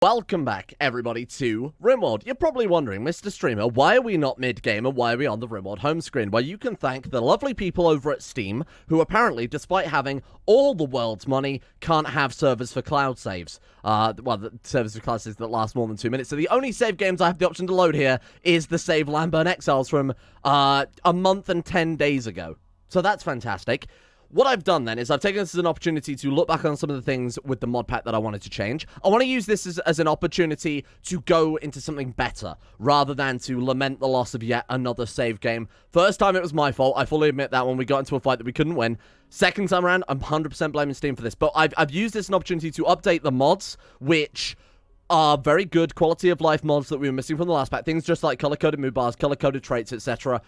Welcome back, everybody, to Rimworld. You're probably wondering, Mr. Streamer, why are we not mid-game and why are we on the Rimworld home screen? Well, you can thank the lovely people over at Steam, who apparently, despite having all the world's money, can't have servers for cloud saves. Well, the servers for cloud saves that last more than 2 minutes. So the only save games I have the option to load here is the save Landburn Exiles from a month and 10 days ago. So that's fantastic. What I've done then is I've taken this as an opportunity to look back on some of the things with the mod pack that I wanted to change. I want to use this as an opportunity to go into something better, rather than to lament the loss of yet another save game. First time it was my fault, I fully admit that when we got into a fight that we couldn't win. Second time around, I'm 100% blaming Steam for this, but I've used this as an opportunity to update the mods, which are very good quality of life mods that we were missing from the last pack. Things just like color-coded mood bars, color-coded traits, etc.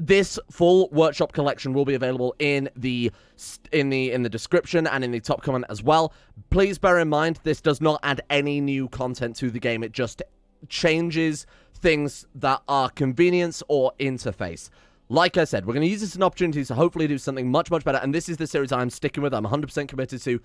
This full workshop collection will be available in the description and in the top comment as well. Please bear in mind, this does not add any new content to the game. It just changes things that are convenience or interface. Like I said, we're going to use this as an opportunity to hopefully do something much, much better. And this is the series I'm sticking with. I'm 100% committed to.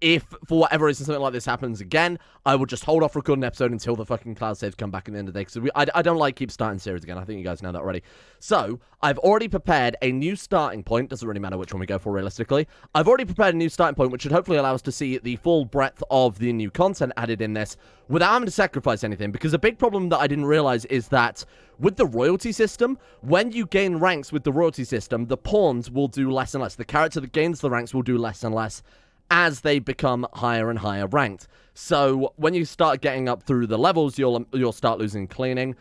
If, for whatever reason, something like this happens again, I will just hold off recording an episode until the fucking cloud saves come back at the end of the day. Because I don't like keep starting series again. I think you guys know that already. So, I've already prepared a new starting point. Doesn't really matter which one we go for, realistically. I've already prepared a new starting point, which should hopefully allow us to see the full breadth of the new content added in this without having to sacrifice anything. Because a big problem that I didn't realize is that with the royalty system, when you gain ranks with the royalty system, the pawns will do less and less. The character that gains the ranks will do less and less as they become higher and higher ranked. So when you start getting up through the levels, you'll start losing cleaning,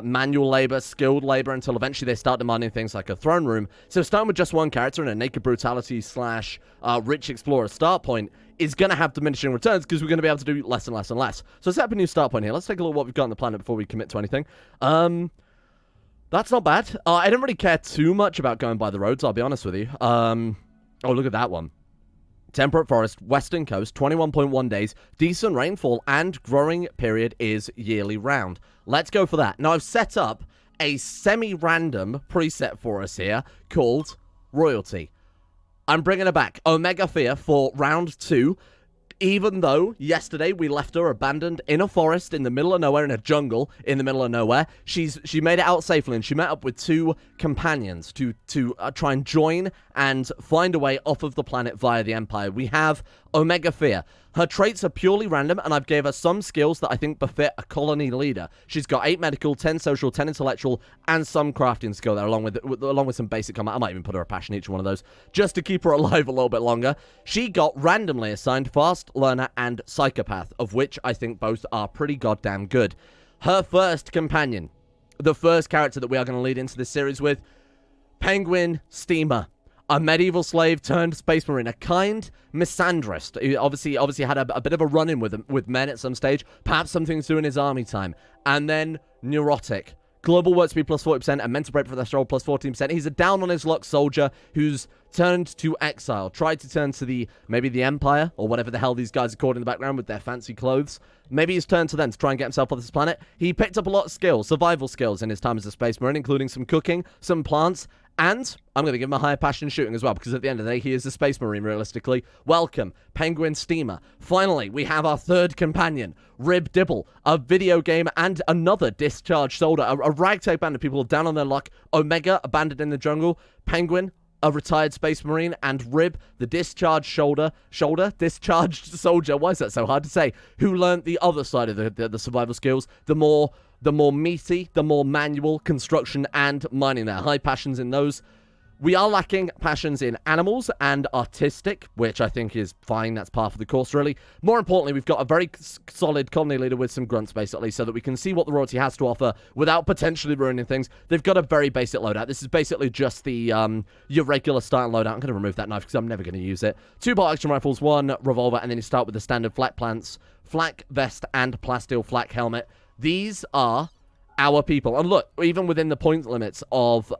manual labor, skilled labor, until eventually they start demanding things like a throne room. So starting with just one character and a naked brutality slash rich explorer start point is going to have diminishing returns because we're going to be able to do less and less and less. So set up a new start point here. Let's take a look at what we've got on the planet before we commit to anything. That's not bad. I didn't really care too much about going by the roads, I'll be honest with you. Oh, look at that one. Temperate forest, western coast, 21.1 days, decent rainfall, and growing period is yearly round. Let's go for that. Now, I've set up a semi-random preset for us here called Royalty. I'm bringing her back. Omega Fear for round 2. Even though yesterday we left her abandoned in a forest in the middle of nowhere, in a jungle in the middle of nowhere, she made it out safely, and she met up with 2 companions to try and join and find a way off of the planet via the Empire. We have Omega Fear. Her traits are purely random, and I've gave her some skills that I think befit a colony leader. She's got 8 medical, 10 social, 10 intellectual, and some crafting skill there, along with some basic combat. I might even put her a passion in each one of those, just to keep her alive a little bit longer. She got randomly assigned Fast Learner and Psychopath, of which I think both are pretty goddamn good. Her first companion, the first character that we are going to lead into this series with, Penguin Steamer. A medieval slave turned space marine, a kind misandrist. He obviously had a bit of a run-in with men at some stage, perhaps something to do in his army time. And then neurotic. Global work speed plus 40% and mental break for threshold plus 14%. He's a down on his luck soldier who's turned to exile, tried to turn to maybe the Empire, or whatever the hell these guys are called in the background with their fancy clothes. Maybe he's turned to them to try and get himself off this planet. He picked up a lot of skills, survival skills in his time as a space marine, including some cooking, some plants, and I'm going to give him a higher passion in shooting as well, because at the end of the day, he is a space marine, realistically. Welcome, Penguin Steamer. Finally, we have our third companion, Rib Dibble, a video game and another discharged soldier, a ragtag band of people down on their luck. Omega, abandoned in the jungle. Penguin, a retired space marine, and Rib, the discharged discharged soldier, why is that so hard to say, who learned the other side of the survival skills, the more meaty, the more manual construction and mining there. High passions in those. We are lacking passions in animals and artistic, which I think is fine. That's part of the course, really. More importantly, we've got a very solid colony leader with some grunts, basically, so that we can see what the royalty has to offer without potentially ruining things. They've got a very basic loadout. This is basically just the your regular starting loadout. I'm going to remove that knife because I'm never going to use it. 2 bolt action rifles, 1 revolver, and then you start with the standard flak plants, flak vest, and plasteel flak helmet. These are our people. And look, even within the point limits of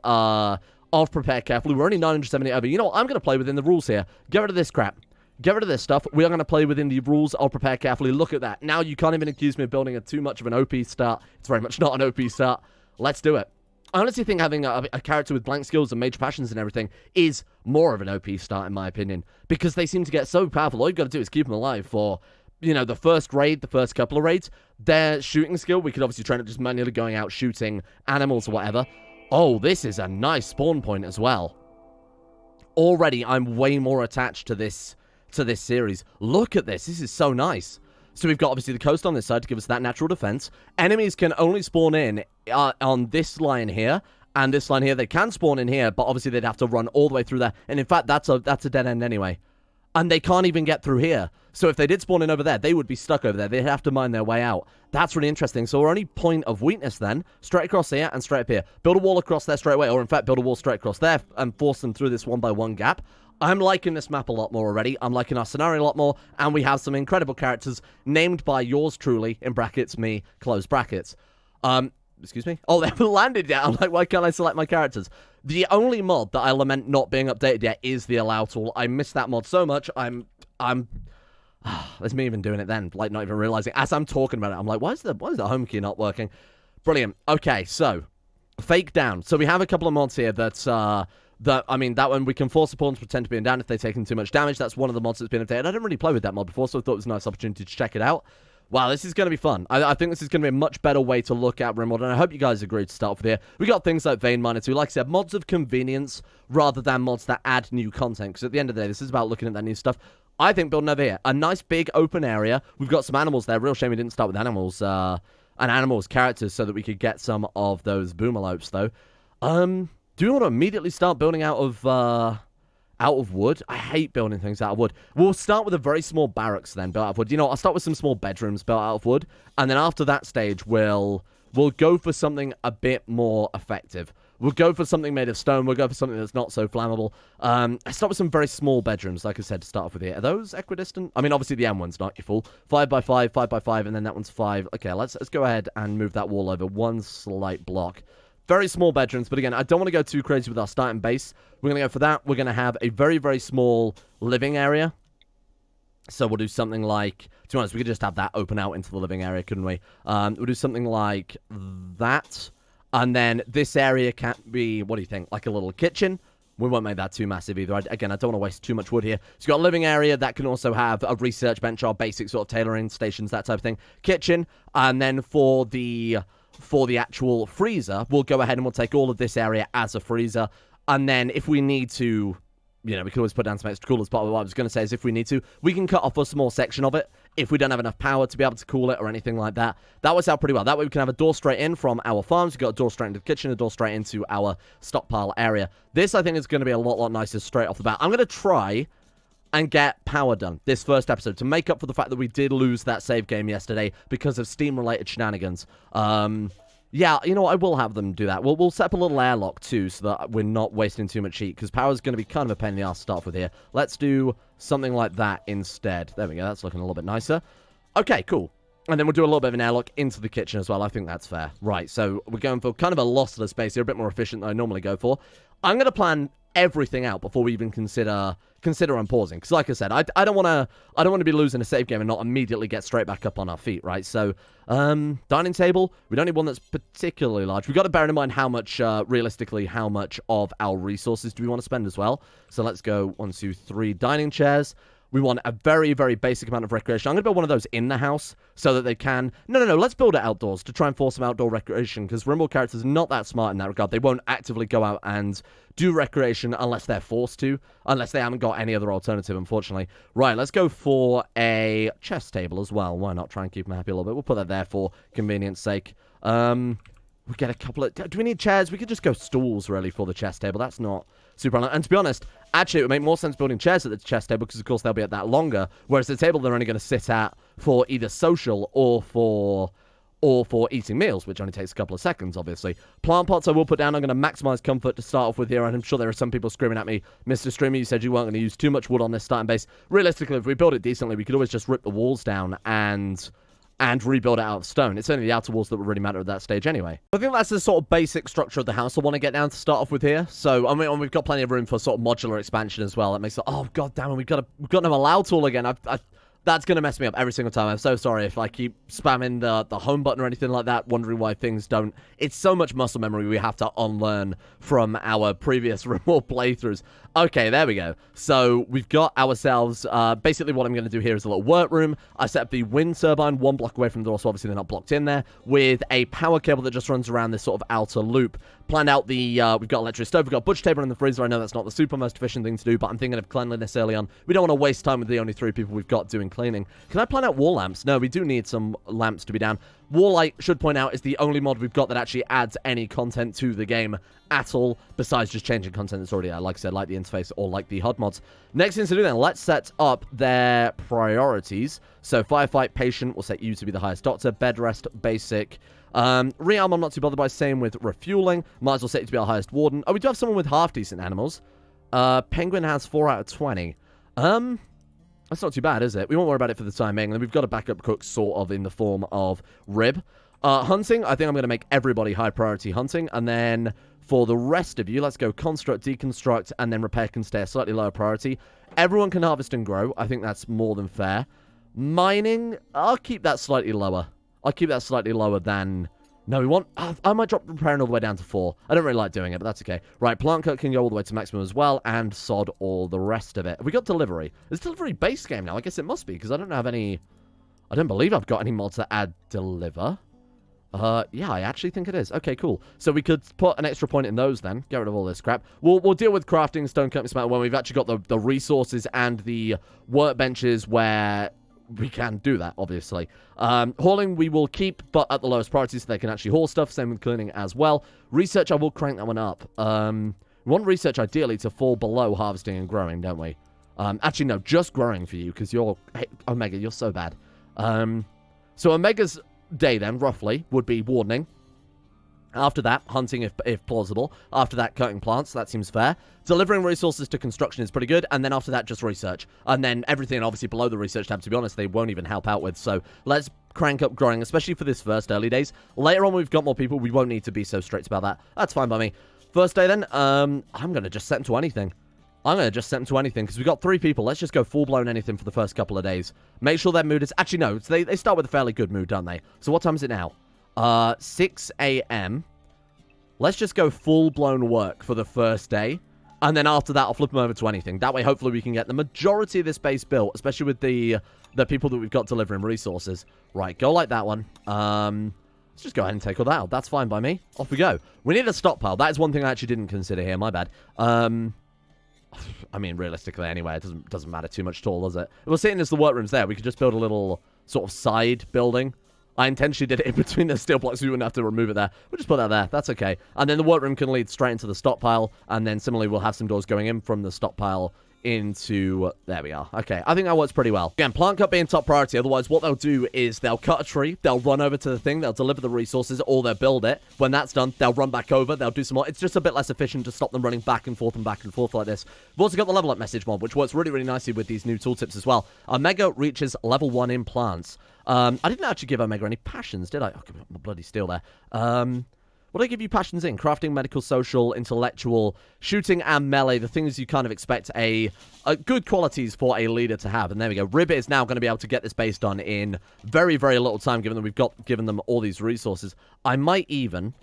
prepare carefully, we're only 970 over. You know what? I'm going to play within the rules here. Get rid of this crap. Get rid of this stuff. We are going to play within the rules of prepare carefully. Look at that. Now you can't even accuse me of building too much of an OP start. It's very much not an OP start. Let's do it. I honestly think having a character with blank skills and major passions and everything is more of an OP start, in my opinion, because they seem to get so powerful. All you've got to do is keep them alive for you know, the first raid, the first couple of raids, their shooting skill, we could obviously train it just manually going out shooting animals or whatever. Oh, this is a nice spawn point as well. Already, I'm way more attached to this series. Look at this. This is so nice. So we've got, obviously, the coast on this side to give us that natural defense. Enemies can only spawn in on this line here and this line here. They can spawn in here, but obviously they'd have to run all the way through there. And in fact, that's a dead end anyway. And they can't even get through here. So if they did spawn in over there, they would be stuck over there. They'd have to mine their way out. That's really interesting. So our only point of weakness then, straight across here and straight up here. Build a wall across there straight away, or in fact, build a wall straight across there and force them through this one-by-one gap. I'm liking this map a lot more already. I'm liking our scenario a lot more, and we have some incredible characters named by yours truly, in brackets, me, close brackets. Excuse me? Oh, they haven't landed yet. I'm like, why can't I select my characters? The only mod that I lament not being updated yet is the allow tool. I miss that mod so much. There's me even doing it then, like not even realizing. As I'm talking about it, I'm like, why is the home key not working? Brilliant. Okay, so fake down. So we have a couple of mods here that that one we can force opponents to pretend to be down if they're taking too much damage. That's one of the mods that's been updated. I didn't really play with that mod before, so I thought it was a nice opportunity to check it out. Wow, this is going to be fun. I think this is going to be a much better way to look at Rimworld, and I hope you guys agree to start with here. We got things like Vein Miner too. Like I said, mods of convenience rather than mods that add new content, because at the end of the day, this is about looking at that new stuff. I think building over here, a nice big open area. We've got some animals there. Real shame we didn't start with animals, and animals characters so that we could get some of those boomalopes, though. Do you want to immediately start building out of wood? I hate building things out of wood. We'll start with a very small barracks then, built out of wood. You know, I'll start with some small bedrooms built out of wood, and then after that stage, we'll go for something a bit more effective. We'll go for something made of stone. We'll go for something that's not so flammable. I start with some very small bedrooms, like I said, to start off with here. Are those equidistant? I mean, obviously the M one's not, you fool. 5x5, 5x5, and then that one's 5. Okay, let's go ahead and move that wall over one slight block. Very small bedrooms, but again, I don't want to go too crazy with our starting base. We're going to go for that. We're going to have a very, very small living area. So we'll do something like, to be honest, we could just have that open out into the living area, couldn't we? We'll do something like that. And then this area can be, what do you think, like a little kitchen? We won't make that too massive either. Again, I don't want to waste too much wood here. So you've got a living area that can also have a research bench or basic sort of tailoring stations, that type of thing. Kitchen. And then for the actual freezer, we'll go ahead and we'll take all of this area as a freezer. And then if we need to, you know, we can always put down some extra coolers. But what I was going to say is if we need to, we can cut off a small section of it if we don't have enough power to be able to cool it or anything like that. That works out pretty well. That way we can have a door straight in from our farms. We've got a door straight into the kitchen, a door straight into our stockpile area. This, I think, is going to be a lot nicer straight off the bat. I'm going to try and get power done this first episode to make up for the fact that we did lose that save game yesterday because of Steam-related shenanigans. Yeah, you know what? I will have them do that. We'll set up a little airlock, too, so that we're not wasting too much heat, because power is going to be kind of a pain in the ass to start with here. Let's do something like that instead. There we go. That's looking a little bit nicer. Okay, cool. And then we'll do a little bit of an airlock into the kitchen as well. I think that's fair. Right, so we're going for kind of a lossless base here, a bit more efficient than I normally go for. I'm going to plan everything out before we even consider unpausing, because like I said, I don't want to be losing a save game and not immediately get straight back up on our feet, right? So dining table, we don't need one that's particularly large. We've got to bear in mind how much realistically how much of our resources do we want to spend as well. So let's go 1 2 3 dining chairs. We want a very, very basic amount of recreation. I'm going to build one of those in the house so that they can... No, let's build it outdoors to try and force some outdoor recreation, because Rimworld characters are not that smart in that regard. They won't actively go out and do recreation unless they're forced to, unless they haven't got any other alternative, unfortunately. Right, let's go for a chess table as well. Why not try and keep them happy a little bit? We'll put that there for convenience sake. We get a couple of... Do we need chairs? We could just go stools, really, for the chess table. That's not super... And to be honest, actually, it would make more sense building chairs at the chess table because, of course, they'll be at that longer. Whereas the table they're only going to sit at for either social or for eating meals, which only takes a couple of seconds, obviously. Plant pots I will put down. I'm going to maximize comfort to start off with here, and I'm sure there are some people screaming at me, Mr. Streamer, you said you weren't going to use too much wood on this starting base. Realistically, if we build it decently, we could always just rip the walls down and rebuild it out of stone. It's only the outer walls that would really matter at that stage anyway. I think that's the sort of basic structure of the house I want to get down to start off with here. So, I mean, we've got plenty of room for sort of modular expansion as well. That makes it... Oh, god damn it, we've got no allow tool again. That's going to mess me up every single time. I'm so sorry if I keep spamming the home button or anything like that, wondering why things don't. It's so much muscle memory we have to unlearn from our previous Rimworld playthroughs. Okay, there we go. So we've got ourselves, basically what I'm going to do here is a little workroom. I set up the wind turbine 1 block away from the door, so obviously they're not blocked in there, with a power cable that just runs around this sort of outer loop. Planned out the, we've got electric stove, we've got a butcher table in the freezer. I know that's not the super most efficient thing to do, but I'm thinking of cleanliness early on. We don't want to waste time with the only 3 people we've got doing cleaning. Can I plan out wall lamps? No, we do need some lamps to be down. Wall light, should point out, is the only mod we've got that actually adds any content to the game at all, besides just changing content that's already there, like I said, like the interface or like the HUD mods. Next thing to do then, let's set up their priorities. So firefight, patient, we'll set you to be the highest doctor, bed rest, basic. Rearm I'm not too bothered by, same with refueling. Might as well set you to be our highest warden. Oh, we do have someone with half-decent animals. Penguin has 4 out of 20. That's not too bad, is it? We won't worry about it for the time being. And then we've got a backup cook sort of in the form of Rib. Hunting, I think I'm going to make everybody high priority hunting. And then for the rest of you, let's go construct, deconstruct, and then repair can stay a slightly lower priority. Everyone can harvest and grow. I think that's more than fair. Mining, I'll keep that slightly lower. I'll keep that slightly lower than... No, we want... I might drop repairing all the way down to 4. I don't really like doing it, but that's okay. Right, plant cut can go all the way to maximum as well, and sod all the rest of it. Have we got delivery? Is delivery base game now? I guess it must be, because I don't have any... I don't believe I've got any mods that add deliver. Yeah, I actually think it is. Okay, cool. So we could put an extra point in those then. Get rid of all this crap. We'll deal with crafting, stone cutting, smelt when we've actually got the resources and the workbenches where... we can do that, obviously. Hauling we will keep, but at the lowest priority so they can actually haul stuff. Same with cleaning as well. Research, I will crank that one up. We want research ideally to fall below harvesting and growing, don't we? Actually, no, just growing for you, because you're... Hey, Omega, you're so bad. So Omega's day, then, roughly, would be wardening. After that, hunting if plausible. After that, cutting plants. That seems fair. Delivering resources to construction is pretty good. And then after that, just research. And then everything, obviously, below the research tab, to be honest, they won't even help out with. So let's crank up growing, especially for this first early days. Later on, we've got more people. We won't need to be so strict about that. That's fine by me. First day, then, I'm going to just set them to anything. I'm going to just set them to anything, because we've got 3 people. Let's just go full-blown anything for the first couple of days. Make sure their mood is... Actually, no. They start with a fairly good mood, don't they? So what time is it now? 6 a.m. Let's just go full-blown work for the first day. And then after that, I'll flip them over to anything. That way, hopefully, we can get the majority of this base built, especially with the people that we've got delivering resources. Right, go like that one. Let's just go ahead and take all that out. That's fine by me. Off we go. We need a stockpile. That is one thing I actually didn't consider here. My bad. I mean, realistically, anyway, it doesn't matter too much at all, does it? We're sitting as the workrooms there. We could just build a little sort of side building. I intentionally did it in between the steel blocks so we wouldn't have to remove it there. We'll just put that there. That's okay. And then the workroom can lead straight into the stockpile. And then similarly, we'll have some doors going in from the stockpile into... There we are. Okay, I think that works pretty well. Again, plant cut being top priority. Otherwise, what they'll do is they'll cut a tree. They'll run over to the thing. They'll deliver the resources, or they'll build it. When that's done, they'll run back over. They'll do some more. It's just a bit less efficient to stop them running back and forth like this. We've also got the level up message mod, which works really, really nicely with these new tooltips as well. Omega reaches level 1 in plants. I didn't actually give Omega any passions, did I? Oh, give me my bloody steel there. What do I give you passions in? Crafting, medical, social, intellectual, shooting, and melee. The things you kind of expect a good qualities for a leader to have. And there we go. Ribbit is now going to be able to get this base done in very, very little time, given that we've given them all these resources. I might even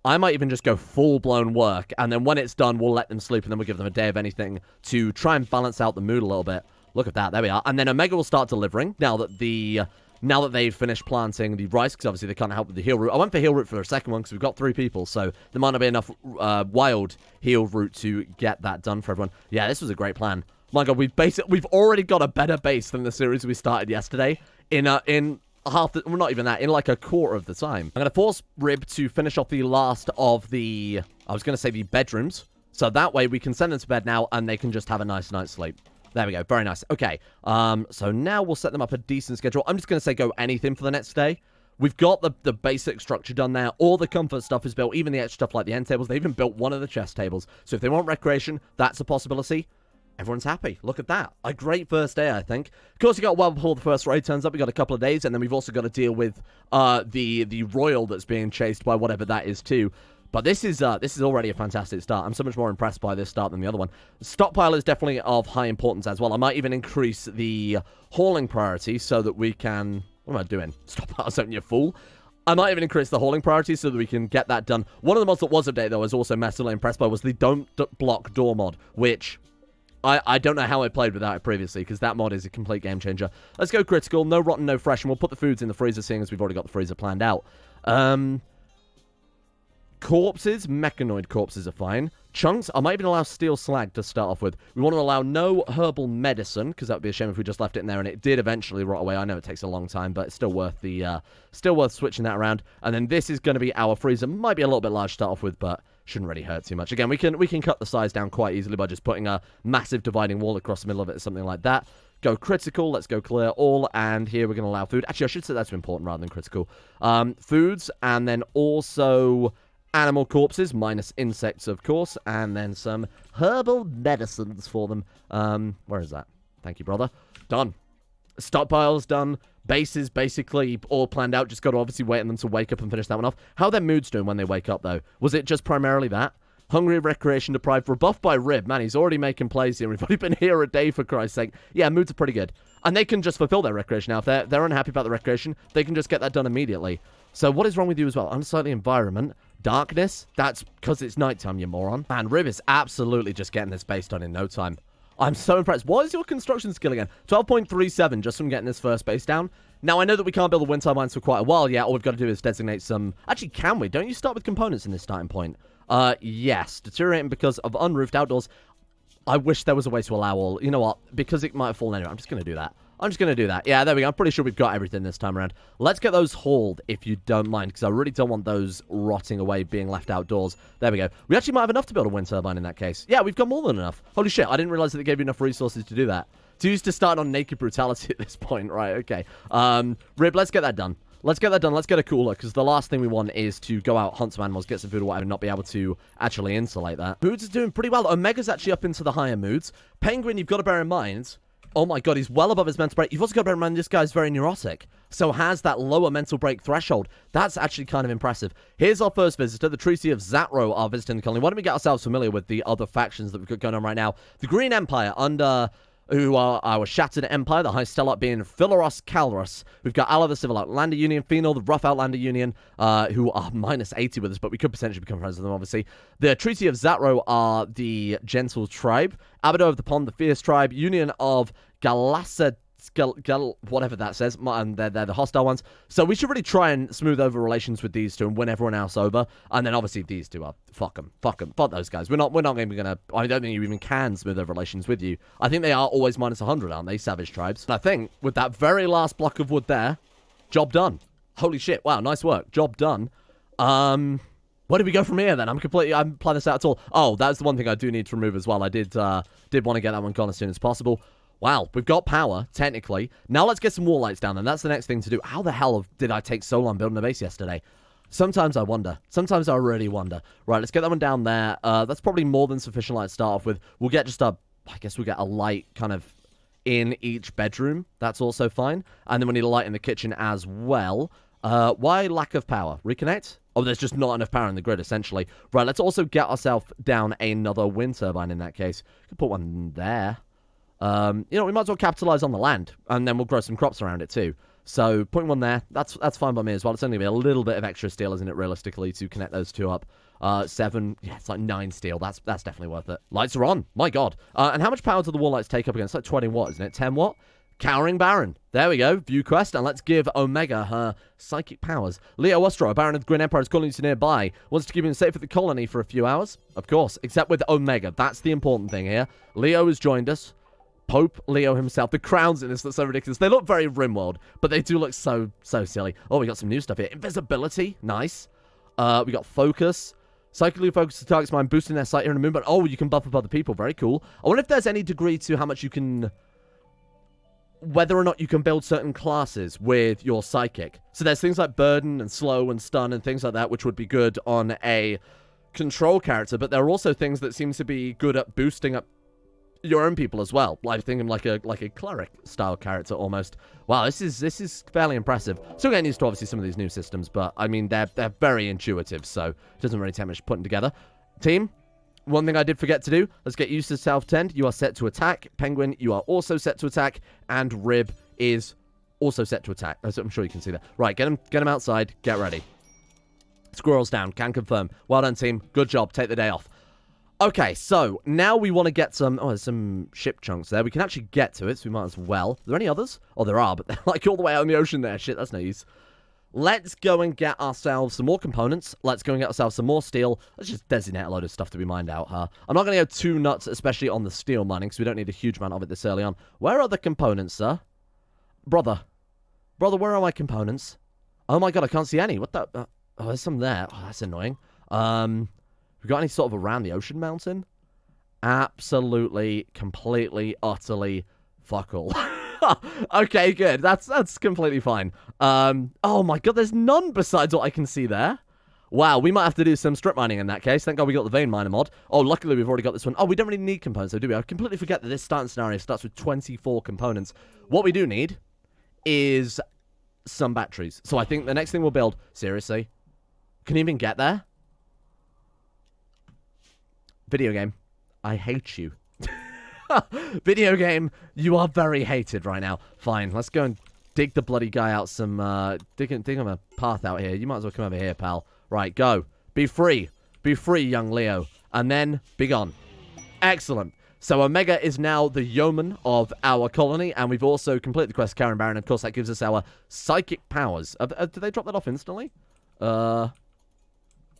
just go full-blown work, and then when it's done, we'll let them sleep, and then we'll give them a day of anything to try and balance out the mood a little bit. Look at that. There we are. And then Omega will start delivering now that they've finished planting the rice, because obviously they can't help with the heal root. I went for heal root for a second one because we've got 3 people, so there might not be enough wild heal root to get that done for everyone. Yeah, this was a great plan. My God, we've already got a better base than the series we started yesterday in half the... Well, not even that. In like a quarter of the time. I'm going to force Rib to finish off the last of the... I was going to say the bedrooms. So that way we can send them to bed now and they can just have a nice night's sleep. There we go. Very nice. Okay. So now we'll set them up a decent schedule. I'm just going to say go anything for the next day. We've got the basic structure done there. All the comfort stuff is built. Even the extra stuff like the end tables. They even built one of the chest tables. So if they want recreation, that's a possibility. Everyone's happy. Look at that. A great first day, I think. Of course, you got well before the first raid turns up. We got a couple of days. And then we've also got to deal with the royal that's being chased by whatever that is too. But this is already a fantastic start. I'm so much more impressed by this start than the other one. Stockpile is definitely of high importance as well. I might even increase the hauling priority so that we can... What am I doing? Stockpile, don't you fool? I might even increase the hauling priority so that we can get that done. One of the mods that was updated, though, I was also massively impressed by was the Don't Block Door mod, which... I don't know how I played without it previously, because that mod is a complete game changer. Let's go critical. No rotten, no fresh, and we'll put the foods in the freezer, seeing as we've already got the freezer planned out. Corpses, mechanoid corpses are fine. Chunks, I might even allow steel slag to start off with. We want to allow no herbal medicine, because that would be a shame if we just left it in there, and it did eventually rot away. I know it takes a long time, but it's still worth switching that around. And then this is going to be our freezer. Might be a little bit large to start off with, but shouldn't really hurt too much. Again, we can cut the size down quite easily by just putting a massive dividing wall across the middle of it or something like that. Go critical, let's go clear all, and here we're going to allow food. Actually, I should say that's important rather than critical. Foods, and then also animal corpses, minus insects, of course, and then some herbal medicines for them. Where is that? Thank you, brother. Done. Stockpile's done. Base is basically all planned out. Just got to obviously wait on them to wake up and finish that one off. How are their moods doing when they wake up, though? Was it just primarily that? Hungry, recreation deprived, rebuffed by Rib. Man, he's already making plays here. We've only been here a day, for Christ's sake. Yeah, moods are pretty good. And they can just fulfill their recreation now. If they're unhappy about the recreation, they can just get that done immediately. So what is wrong with you as well? Unsightly environment. Darkness. That's because it's nighttime, you moron. Man, Rib is absolutely just getting this base done in no time. I'm so impressed. What is your construction skill again? 12.37 just from getting this first base down. Now, I know that we can't build the wind turbines for quite a while yet. All we've got to do is designate some... Actually, can we? Don't you start with components in this starting point? Yes. Deteriorating because of unroofed outdoors. I wish there was a way to allow all... You know what? Because it might have fallen anyway. I'm just going to do that. Yeah, there we go. I'm pretty sure we've got everything this time around. Let's get those hauled, if you don't mind, because I really don't want those rotting away, being left outdoors. There we go. We actually might have enough to build a wind turbine in that case. Yeah, we've got more than enough. Holy shit, I didn't realize that they gave you enough resources to do that. Too used to start on naked brutality at this point. Right, okay. Rib, let's get that done. Let's get a cooler, because the last thing we want is to go out, hunt some animals, get some food or whatever, and not be able to actually insulate that. Moods is doing pretty well. Omega's actually up into the higher moods. Penguin, you've got to bear in mind... Oh my god, he's well above his mental break. You've also got to bear in mind this guy's very neurotic. So has that lower mental break threshold. That's actually kind of impressive. Here's our first visitor. The Treaty of Zatro are visiting the colony. Why don't we get ourselves familiar with the other factions that we've got going on right now? The Green Empire under... who are our Shattered Empire, the High Stellar being Philaros Calrus. We've got Ala, the Civil Outlander Union, Phenol, the Rough Outlander Union, who are minus 80 with us, but we could potentially become friends with them, obviously. The Treaty of Zatro are the Gentle Tribe. Abaddon of the Pond, the Fierce Tribe. Union of Galassa... whatever that says, and they're the hostile ones. So we should really try and smooth over relations with these two and win everyone else over. And then obviously these two are fuck them, fuck those guys. We're not even gonna. I don't think you even can smooth over relations with you. I think they are always minus 100, aren't they, savage tribes? And I think with that very last block of wood there, job done. Holy shit! Wow, nice work, job done. Where do we go from here then? I'm planning this out at all. Oh, that's the one thing I do need to remove as well. I did want to get that one gone as soon as possible. Wow, we've got power, technically. Now let's get some wall lights down, and that's the next thing to do. How the hell did I take so long building a base yesterday? Sometimes I wonder. Sometimes I really wonder. Right, let's get that one down there. That's probably more than sufficient light to start off with. We'll get just I guess we'll get a light kind of in each bedroom. That's also fine. And then we need a light in the kitchen as well. Why lack of power? Reconnect? Oh, there's just not enough power in the grid, essentially. Right, let's also get ourselves down another wind turbine in that case. We could put one there. You know, we might as well capitalize on the land, and then we'll grow some crops around it too. So putting one there, that's fine by me as well. It's only going to be a little bit of extra steel, isn't it, realistically, to connect those two up. 7, yeah, it's like 9 steel. That's definitely worth it. Lights are on. My god. And how much power do the wall lights take up again? It's like 20 watt, isn't it? 10 watt? Cowering Baron. There we go. View quest. And let's give Omega her psychic powers. Leo Ostro, a Baron of the Green Empire's colony to nearby. Wants to keep him safe at the colony for a few hours. Of course. Except with Omega. That's the important thing here. Leo has joined us. Pope Leo himself. The crowns in this look so ridiculous. They look very Rimworld, but they do look so silly. Oh, we got some new stuff here. Invisibility. Nice. We got focus. Psychically focus the target's mind, boosting their sight here in the moon. But oh, you can buff up other people. Very cool. I wonder if there's any degree to how much you can... whether or not you can build certain classes with your psychic. So there's things like burden and slow and stun and things like that, which would be good on a control character. But there are also things that seem to be good at boosting up your own people as well. Like thinking like a cleric style character almost. Wow, this is fairly impressive. Still getting used to obviously some of these new systems, but I mean they're very intuitive, so it doesn't really take much putting together. Team, one thing I did forget to do, let's get used to self-tend. You are set to attack. Penguin, you are also set to attack, and Rib is also set to attack. I'm sure you can see that. Right, get him outside. Get ready. Squirrels down. Can confirm. Well done, team. Good job. Take the day off. Okay, so now we want to get some... Oh, there's some ship chunks there. We can actually get to it, so we might as well. Are there any others? Oh, there are, but they're like all the way out in the ocean there. Shit, that's no use. Let's go and get ourselves some more components. Let's go and get ourselves some more steel. Let's just designate a load of stuff to be mined out, huh? I'm not going to go too nuts, especially on the steel mining, because we don't need a huge amount of it this early on. Where are the components, sir? Brother, where are my components? Oh my god, I can't see any. What the... oh, there's some there. Oh, that's annoying. We got any sort of around the ocean mountain? Absolutely, completely, utterly, fuck all. Okay, good. That's completely fine. Oh my god, there's none besides what I can see there. Wow, we might have to do some strip mining in that case. Thank god we got the vein miner mod. Oh, luckily we've already got this one. Oh, we don't really need components though, do we? I completely forget that this starting scenario starts with 24 components. What we do need is some batteries. So I think the next thing we'll build... Seriously? Can you even get there? Video game, I hate you. Video game, you are very hated right now. Fine, let's go and dig the bloody guy out some, dig him a path out here. You might as well come over here, pal. Right, go. Be free. Be free, young Leo. And then, be gone. Excellent. So Omega is now the yeoman of our colony, and we've also completed the quest Karen Baron. Of course, that gives us our psychic powers. Did they drop that off instantly?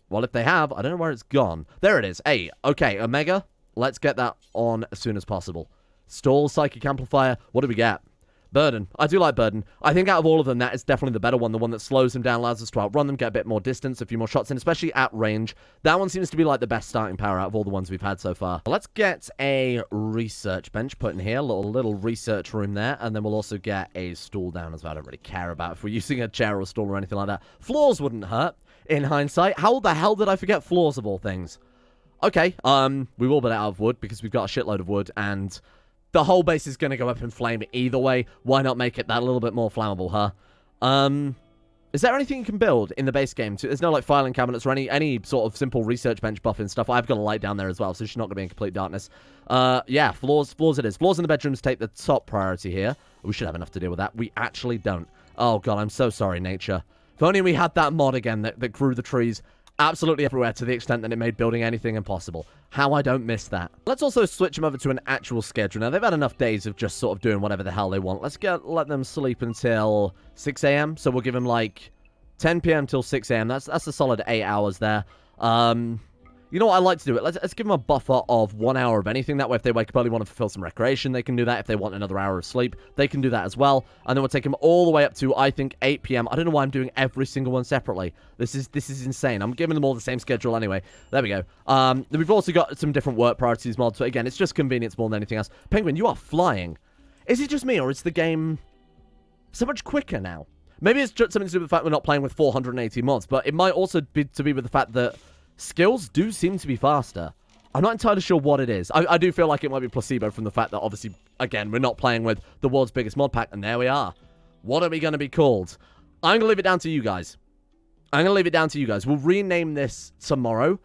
Well, if they have, I don't know where it's gone. There it is. Hey, okay, Omega, let's get that on as soon as possible. Stall, Psychic Amplifier, what do we get? Burden. I do like Burden. I think out of all of them, that is definitely the better one. The one that slows them down, allows us to outrun them, get a bit more distance, a few more shots in, especially at range. That one seems to be like the best starting power out of all the ones we've had so far. Let's get a research bench put in here, a little research room there, and then we'll also get a stool down as well. I don't really care about if we're using a chair or a stool or anything like that. Floors wouldn't hurt. In hindsight, how the hell did I forget floors of all things? Okay, we will build it out of wood because we've got a shitload of wood and the whole base is going to go up in flame either way. Why not make it that little bit more flammable, huh? Is there anything you can build in the base game? There's no, like, filing cabinets or any sort of simple research bench buff and stuff. I've got a light down there as well, so she's not going to be in complete darkness. Yeah, floors it is. Floors in the bedrooms take the top priority here. We should have enough to deal with that. We actually don't. Oh, God, I'm so sorry, nature. If only we had that mod again that grew the trees absolutely everywhere to the extent that it made building anything impossible. How I don't miss that. Let's also switch them over to an actual schedule. Now, they've had enough days of just sort of doing whatever the hell they want. Let's let them sleep until 6 a.m. So we'll give them like 10 p.m. till 6 a.m. That's a solid 8 hours there. You know what I like to do? Let's give them a buffer of 1 hour of anything. That way, if they wake up early, want to fulfill some recreation, they can do that. If they want another hour of sleep, they can do that as well. And then we'll take them all the way up to, I think, 8 p.m. I don't know why I'm doing every single one separately. This is insane. I'm giving them all the same schedule anyway. There we go. We've also got some different work priorities mods. But again, it's just convenience more than anything else. Penguin, you are flying. Is it just me, or is the game so much quicker now? Maybe it's just something to do with the fact we're not playing with 480 mods, but it might also be to be with the fact that skills do seem to be faster. I'm not entirely sure what it is. I do feel like it might be placebo from the fact that, obviously, again, we're not playing with the world's biggest mod pack, and there we are. What are we going to be called? I'm going to leave it down to you guys. We'll rename this tomorrow.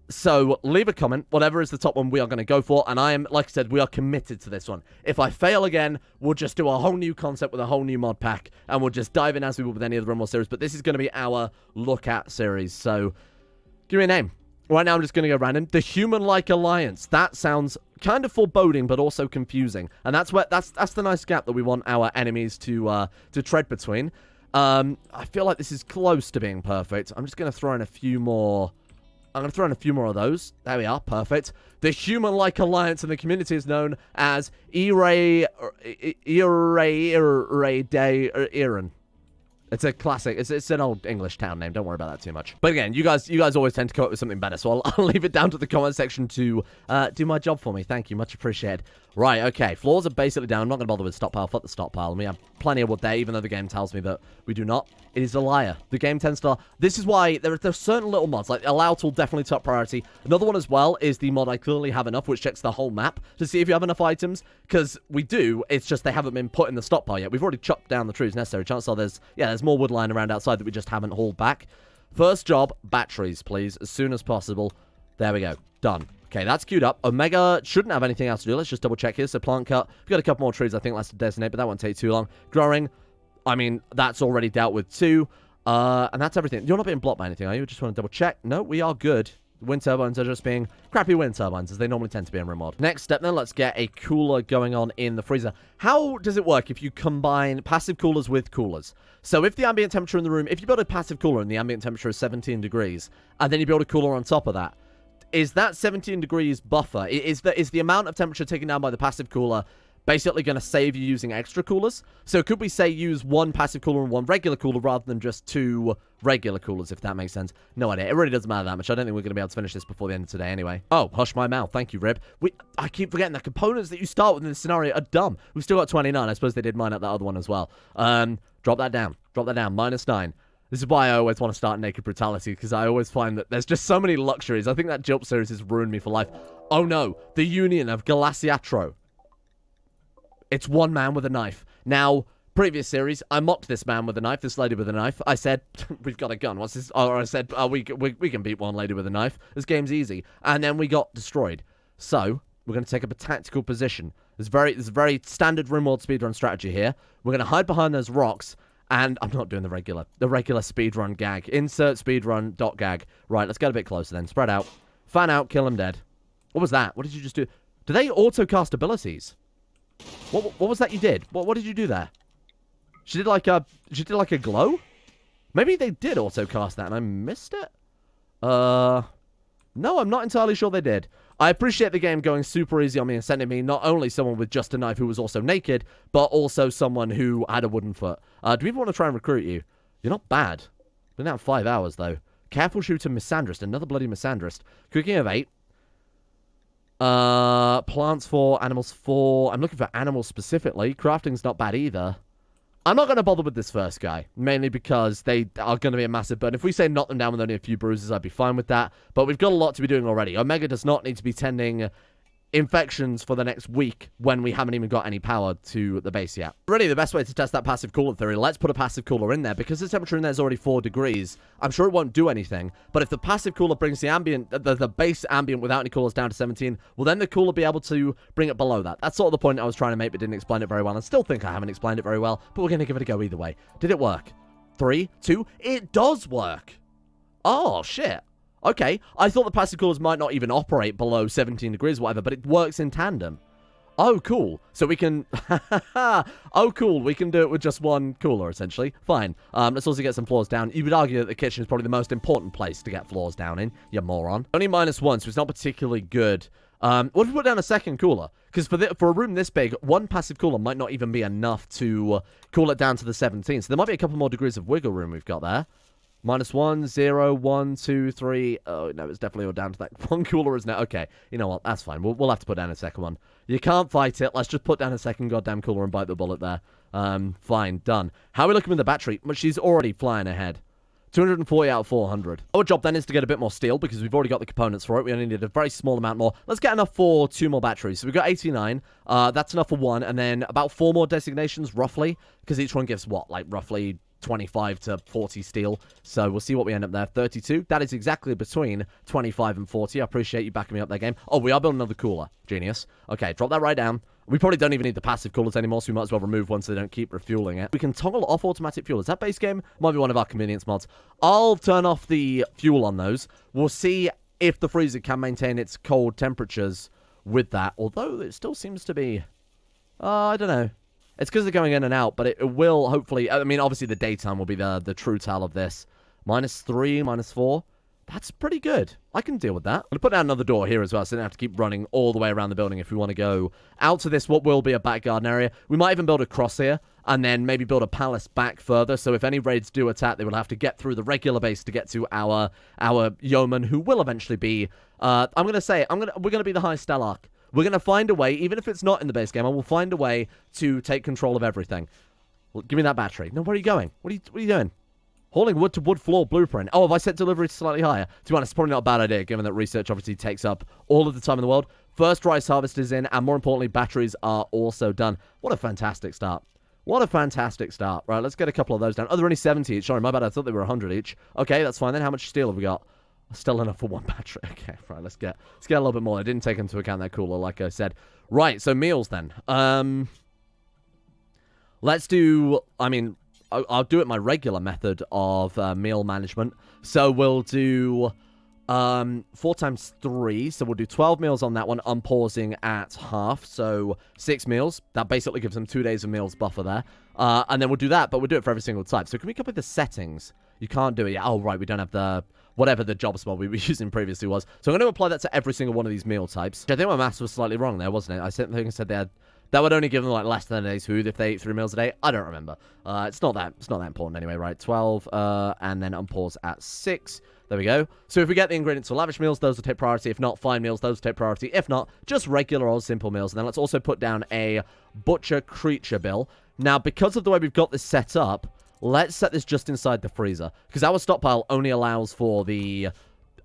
So, leave a comment. Whatever is the top one, we are going to go for. And I am, like I said, we are committed to this one. If I fail again, we'll just do a whole new concept with a whole new mod pack. And we'll just dive in as we would with any of the Rimworld series. But this is going to be our look at series. So, give me a name. Right now, I'm just going to go random. The Human-like Alliance. That sounds kind of foreboding, but also confusing. And that's the nice gap that we want our enemies to tread between. I feel like this is close to being perfect. I'm just going to throw in a few more. I'm going to throw in a few more of those. There we are. Perfect. The Human-like Alliance in the community is known as Iran. It's a classic. It's an old English town name. Don't worry about that too much. But again, you guys always tend to come up with something better, so I'll leave it down to the comment section to do my job for me. Thank you. Much appreciated. Right, okay. Floors are basically down. I'm not going to bother with stockpile. Fuck the stockpile. We have plenty of wood there, even though the game tells me that we do not. It is a liar. The game tends to... This is why there's certain little mods, like allow tool, definitely top priority. Another one as well is the mod I clearly have enough, which checks the whole map to see if you have enough items, because we do. It's just they haven't been put in the stockpile yet. We've already chopped down the trees necessary. Chances are there's more wood lying around outside that we just haven't hauled back. First job, batteries, please, as soon as possible. There we go. Done. Okay, that's queued up. Omega shouldn't have anything else to do. Let's just double check here. So plant cut. We've got a couple more trees, I think, left to designate, but that won't take too long. Growing. I mean, that's already dealt with too. And that's everything. You're not being blocked by anything, are you? Just want to double check. No, we are good. Wind turbines are just being crappy wind turbines, as they normally tend to be in Rimworld. Next step, then, let's get a cooler going on in the freezer. How does it work if you combine passive coolers with coolers? So if the ambient temperature in the room, if you build a passive cooler and the ambient temperature is 17 degrees, and then you build a cooler on top of that, is that 17 degrees buffer, is the amount of temperature taken down by the passive cooler basically going to save you using extra coolers? So could we say use one passive cooler and one regular cooler rather than just two regular coolers, if that makes sense? No idea. It really doesn't matter that much. I don't think we're going to be able to finish this before the end of today anyway. Oh, hush my mouth. Thank you, Rib. I keep forgetting the components that you start with in this scenario are dumb. We've still got 29. I suppose they did mine up that other one as well. Drop that down. Drop that down. -9. This is why I always want to start Naked Brutality, because I always find that there's just so many luxuries. I think that Jilp series has ruined me for life. Oh no, the Union of Glaciatro. It's one man with a knife. Now, previous series, I mocked this man with a knife, this lady with a knife. I said, we've got a gun. What's this? Or I said, we can beat one lady with a knife. This game's easy. And then we got destroyed. So, we're going to take up a tactical position. There's a very standard Rimworld speedrun strategy here. We're going to hide behind those rocks. And I'm not doing the regular speedrun gag. Insert speedrun.gag. Right, let's get a bit closer then. Spread out. Fan out, kill him dead. What was that? What did you just do? Do they auto-cast abilities? What was that you did? What did you do there? She did like a glow? Maybe they did auto-cast that and I missed it? No, I'm not entirely sure they did. I appreciate the game going super easy on me and sending me not only someone with just a knife who was also naked, but also someone who had a wooden foot. Do we even want to try and recruit you? You're not bad. Been out 5 hours, though. Careful shooter misandrist. Another bloody misandrist. Cooking of 8. Plants 4. Animals 4. I'm looking for animals specifically. Crafting's not bad either. I'm not going to bother with this first guy, mainly because they are going to be a massive burden. If we say knock them down with only a few bruises, I'd be fine with that. But we've got a lot to be doing already. Omega does not need to be tending infections for the next week when we haven't even got any power to the base yet. Really, the best way to test that passive cooler theory, let's put a passive cooler in there. Because the temperature in there is already 4 degrees, I'm sure it won't do anything. But if the passive cooler brings the ambient, the base ambient without any coolers down to 17, will then the cooler be able to bring it below that? That's sort of the point I was trying to make, but didn't explain it very well. I still think I haven't explained it very well, but we're going to give it a go either way. Did it work? 3, 2, it does work! Oh, shit. Okay, I thought the passive coolers might not even operate below 17 degrees or whatever, but it works in tandem. Oh, cool. So we can... oh, cool. We can do it with just one cooler, essentially. Fine. Let's also get some floors down. You would argue that the kitchen is probably the most important place to get floors down in, you moron. Only -1, so it's not particularly good. What if we put down a second cooler? Because for a room this big, one passive cooler might not even be enough to cool it down to the 17. So there might be a couple more degrees of wiggle room we've got there. -1, 0, 1, 2, 3. Oh, no, it's definitely all down to that one cooler, isn't it? Okay, you know what? That's fine. We'll have to put down a second one. You can't fight it. Let's just put down a second goddamn cooler and bite the bullet there. Fine, done. How are we looking with the battery? Well, she's already flying ahead. 240 out of 400. Our job then is to get a bit more steel because we've already got the components for it. We only need a very small amount more. Let's get enough for 2 more batteries. So we've got 89. That's enough for 1. And then about 4 more designations, roughly. Because each one gives what? Like, roughly 25 to 40 steel. So we'll see what we end up there. 32. That is exactly between 25 and 40. I appreciate you backing me up there, game. Oh, we are building another cooler. Genius. Okay, drop that right down. We probably don't even need the passive coolers anymore, so we might as well remove one so they don't keep refueling it. We can toggle off automatic fuel. Is that base game? Might be one of our convenience mods. I'll turn off the fuel on those. We'll see if the freezer can maintain its cold temperatures with that. Although it still seems to be... I don't know. It's because they're going in and out, but it will hopefully... I mean, obviously the daytime will be the true tell of this. -3, -4. That's pretty good. I can deal with that. I'm going to put down another door here as well, so I don't have to keep running all the way around the building if we want to go out to this, what will be a back garden area. We might even build a cross here, and then maybe build a palace back further, so if any raids do attack, they will have to get through the regular base to get to our yeoman, who will eventually be, I'm going to say, we're going to be the High Stellarch. We're going to find a way, even if it's not in the base game, I will find a way to take control of everything. Well, give me that battery. No, where are you going? What are you doing? Hauling wood to wood floor blueprint. Oh, have I set delivery slightly higher? To be honest, it's probably not a bad idea, given that research obviously takes up all of the time in the world. First rice harvest is in, and more importantly, batteries are also done. What a fantastic start. What a fantastic start. Right, let's get a couple of those down. Oh, they're only 70 each. Sorry, my bad. I thought they were 100 each. Okay, that's fine then. How much steel have we got? Still enough for one battery. Okay, right, let's get a little bit more. I didn't take into account that cooler, like I said. Right, so meals then. Let's do, I mean, I'll do it my regular method of meal management. So we'll do 4 times 3. So we'll do 12 meals on that one, unpausing at half. So 6 meals. That basically gives them 2 days of meals buffer there. And then we'll do that, but we'll do it for every single type. So can we copy the settings? You can't do it yet. Oh, right, we don't have the, whatever the jobs mod we were using previously was. So I'm going to apply that to every single one of these meal types. I think my maths was slightly wrong there, wasn't it? I think I said they had... That would only give them like less than a day's food if they ate 3 meals a day. I don't remember. It's not that important anyway, right? 12, and then unpause at 6. There we go. So if we get the ingredients for lavish meals, those will take priority. If not, fine meals, those will take priority. If not, just regular old simple meals. And then let's also put down a butcher creature bill. Now, because of the way we've got this set up, let's set this just inside the freezer, because our stockpile only allows for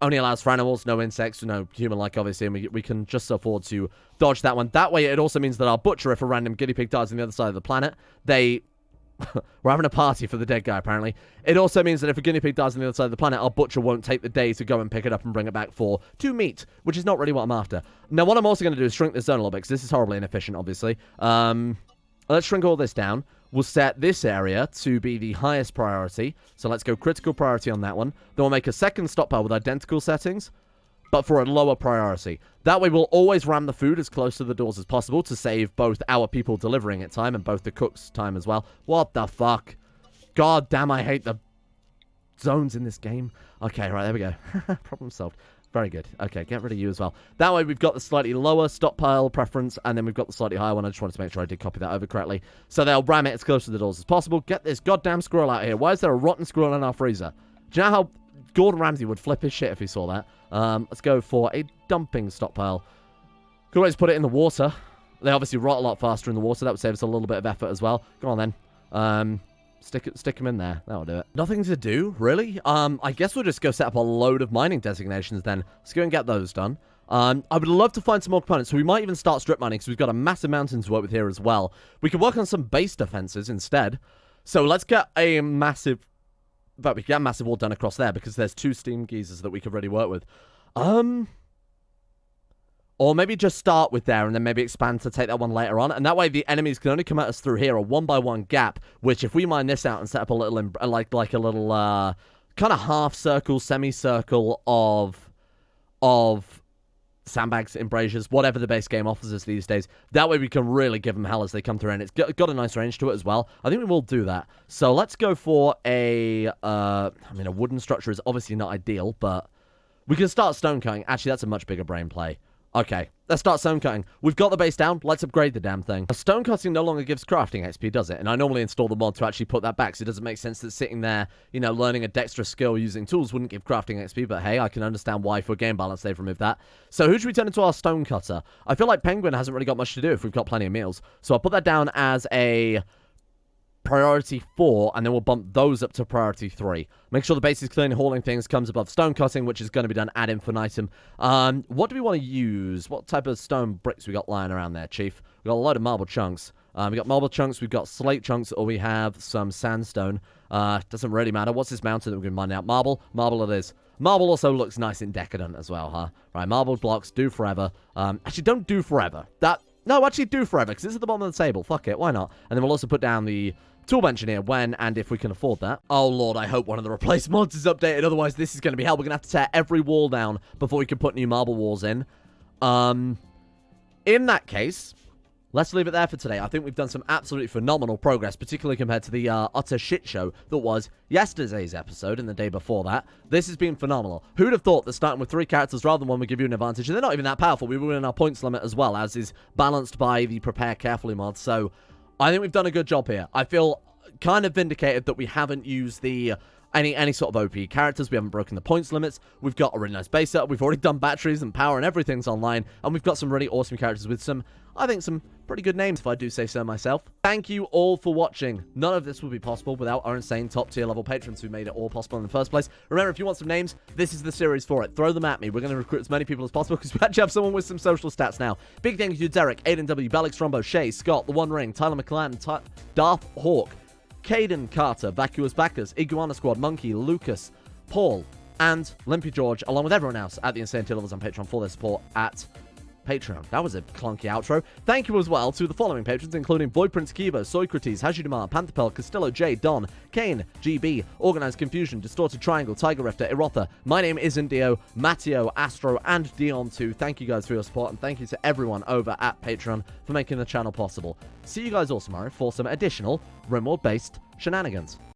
animals, no insects, no human-like, obviously, and we can just afford to dodge that one. That way, it also means that our butcher, if a random guinea pig dies on the other side of the planet, we're having a party for the dead guy, apparently. It also means that if a guinea pig dies on the other side of the planet, our butcher won't take the day to go and pick it up and bring it back to meat, which is not really what I'm after. Now, what I'm also going to do is shrink this zone a little bit, because this is horribly inefficient, obviously. Let's shrink all this down. We'll set this area to be the highest priority. So let's go critical priority on that one. Then we'll make a second stockpile with identical settings, but for a lower priority. That way we'll always ram the food as close to the doors as possible to save both our people delivering it time and both the cook's time as well. What the fuck? God damn, I hate the zones in this game. Okay, right, there we go. Problem solved. Very good. Okay, get rid of you as well. That way we've got the slightly lower stockpile preference, and then we've got the slightly higher one. I just wanted to make sure I did copy that over correctly. So they'll ram it as close to the doors as possible. Get this goddamn squirrel out here. Why is there a rotten squirrel in our freezer? Do you know how Gordon Ramsay would flip his shit if he saw that? Let's go for a dumping stockpile. Could always put it in the water. They obviously rot a lot faster in the water. That would save us a little bit of effort as well. Go on then. Stick them in there. That'll do it. Nothing to do, really? I guess we'll just go set up a load of mining designations then. Let's go and get those done. I would love to find some more components, so we might even start strip mining, because we've got a massive mountain to work with here as well. We could work on some base defenses instead. So let's get a massive... In fact, we can get a massive wall done across there, because there's 2 steam geysers that we could really work with. Or maybe just start with there and then maybe expand to take that one later on. And that way the enemies can only come at us through here, a 1x1 gap, which if we mine this out and set up a little, like a little kind of half circle, semicircle of sandbags, embrasures, whatever the base game offers us these days. That way we can really give them hell as they come through, and it's got a nice range to it as well. I think we will do that. So let's go for a wooden structure is obviously not ideal, but we can start stone cutting. Actually, that's a much bigger brain play. Okay, let's start stone cutting. We've got the base down. Let's upgrade the damn thing. Stone cutting no longer gives crafting XP, does it? And I normally install the mod to actually put that back, so it doesn't make sense that sitting there, you know, learning a dexterous skill using tools wouldn't give crafting XP, but hey, I can understand why for game balance they've removed that. So who should we turn into our stone cutter? I feel like Penguin hasn't really got much to do if we've got plenty of meals. So I'll put that down as a priority 4, and then we'll bump those up to priority 3. Make sure the base is clean, hauling things comes above stone cutting, which is going to be done ad infinitum. What do we want to use? What type of stone bricks we got lying around there, Chief? We got a load of marble chunks. We got marble chunks, we've got slate chunks, or we have some sandstone. Doesn't really matter. What's this mountain that we're going to mine out? Marble? Marble it is. Marble also looks nice and decadent as well, huh? Right, marble blocks do forever. Actually, don't do forever. No, actually do forever, because it's at the bottom of the table. Fuck it, why not? And then we'll also put down the tool bench in here when and if we can afford that. Oh, Lord, I hope one of the replace mods is updated. Otherwise, this is going to be hell. We're going to have to tear every wall down before we can put new marble walls in. In that case, let's leave it there for today. I think we've done some absolutely phenomenal progress, particularly compared to the utter shit show that was yesterday's episode and the day before that. This has been phenomenal. Who'd have thought that starting with 3 characters rather than one would give you an advantage? And they're not even that powerful. We were in our points limit as well, as is balanced by the Prepare Carefully mod. So I think we've done a good job here. I feel kind of vindicated that we haven't used the any sort of OP characters. We haven't broken the points limits. We've got a really nice base setup. We've already done batteries and power and everything's online. And we've got some really awesome characters with some, I think, some pretty good names, if I do say so myself. Thank you all for watching. None of this would be possible without our insane top tier level patrons who made it all possible in the first place. Remember, if you want some names, this is the series for it. Throw them at me. We're going to recruit as many people as possible because we actually have someone with some social stats now. Big thank you to Derek, Aiden W, Bellix Trumbo, Shay, Scott, The One Ring, Tyler McClan, Darth Hawk, Caden Carter, Vacuous Backers, Iguana Squad, Monkey, Lucas, Paul, and Limpy George, along with everyone else at the Insane Tier levels on Patreon for their support at Patreon. That was a clunky outro. Thank you as well to the following patrons, including Void Prince Kiva, Soicrates, Hajidamar, Pantherpel, Castillo J, Don, Kane, GB, Organized Confusion, Distorted Triangle, Tiger Rifter, Erotha. My name is Indio, Matteo, Astro, and Dion2. Thank you guys for your support, and thank you to everyone over at Patreon for making the channel possible. See you guys all tomorrow for some additional Rimworld-based shenanigans.